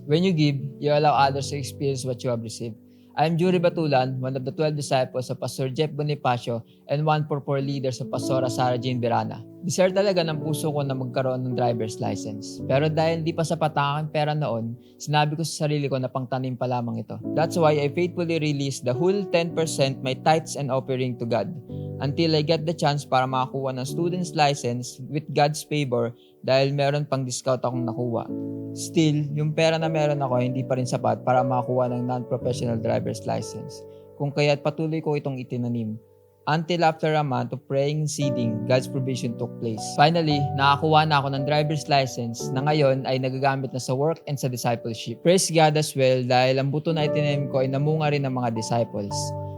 When you give, you allow others to experience what you have received. I am Jury Batulan, one of the 12 disciples of Pastor Jeff Bonifacio and one for 4 leaders of Pastora Sarah Jane Berana. Desire talaga ng puso ko na magkaroon ng driver's license. Pero dahil di pa sapat ang aking pera noon, sinabi ko sa sarili ko na pangtanim pa lamang ito. That's why I faithfully released the whole 10% my tithes and offering to God until I get the chance para makakuha ng student's license with God's favor dahil meron pang discount akong nakuha. Still, yung pera na meron ako hindi pa rin sapat para makakuha ng non-professional driver's license. Kung kaya't patuloy ko itong itinanim. Until after a month of praying and seeding, God's provision took place. Finally, nakakuha na ako ng driver's license na ngayon ay nagagamit na sa work and sa discipleship. Praise God as well dahil ang buto na itinanim ko ay namunga rin ng mga disciples.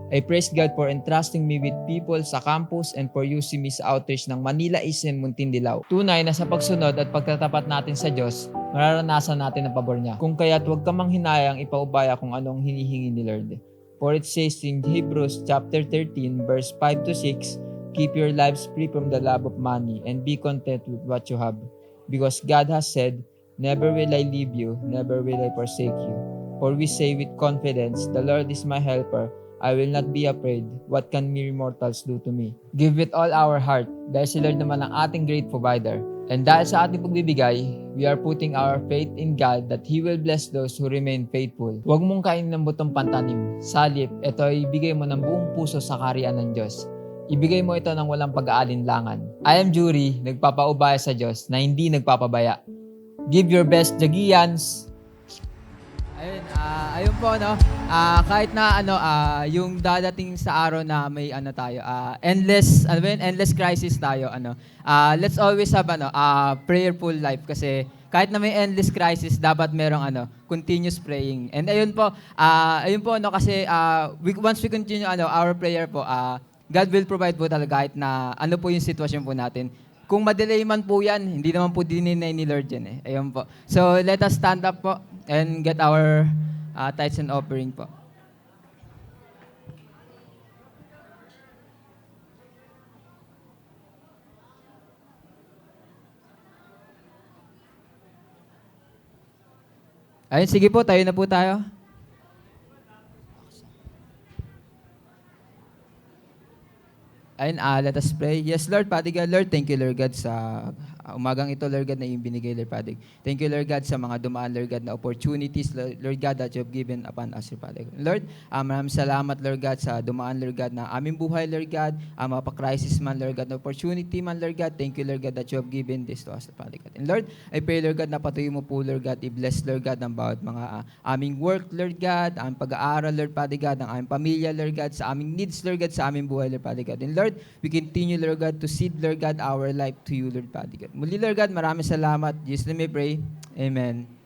I praise God for entrusting me with people sa campus and for using me sa outreach ng Manila East and Muntinlupa. Tunay na sa pagsunod at pagtatapat natin sa Diyos, mararanasan natin ang pabor niya. Kung kaya't huwag ka manghinayang ipaubaya kung anong hinihingi ni Lord. For it says in Hebrews chapter 13 verse 5 to 6, keep your lives free from the love of money and be content with what you have. Because God has said, never will I leave you, never will I forsake you. For we say with confidence, the Lord is my helper. I will not be afraid. What can mere mortals do to me? Give with all our heart. Dahil si Lord naman ang ating great provider. And dahil sa ating pagbibigay, we are putting our faith in God that He will bless those who remain faithful. Huwag mong kainin ng butong pantanim. Salip, ito ay ibigay mo ng buong puso sa kaharian ng Diyos. Ibigay mo ito ng walang pag-aalinlangan. I am Jury, nagpapaubaya sa Diyos na hindi nagpapabaya. Give your best, Jagians! Ayun po, no? Kahit na yung dadating sa araw na may tayo, endless crisis tayo, let's always have prayerful life kasi kahit na may endless crisis, dapat merong continuous praying. And ayun po, kasi once we continue our prayer po, God will provide po talaga kahit na ano po yung sitwasyon po natin. Kung madelay man po yan, hindi naman po dininay ni Lord yan eh. Ayun po. So let us stand up po and get our tithes and offering po. Ayun, sige po, tayo na po tayo. Ayun, let us pray. Yes, Lord, Father God, Lord, thank you, Lord God, sa umagang ito, Lord God, na iyong binigay, Lord Father. Thank you, Lord God, sa mga dumaan, Lord God, na opportunities, Lord God, that you have given upon us, Lord Father. Lord, maraming salamat, Lord God, sa dumaan, Lord God, na aming buhay, Lord God, mapa-crisis man, Lord God, na opportunity man, Lord God. Thank you, Lord God, that you have given this to us, Lord Father God. And Lord, I pray, Lord God, na patuloy mo po, Lord God, i-bless, Lord God, ng bawat mga aming work, Lord God, aming pag-aaral, Lord Father God, ng aming pamilya, Lord God, sa aming needs, Lord God, sa aming buhay, Lord Father God. And Lord, we continue, Lord God, to seed, Lord God, our life to you, Lord Father God. Muli, Lord God, maraming salamat. Jesus name we pray. Amen.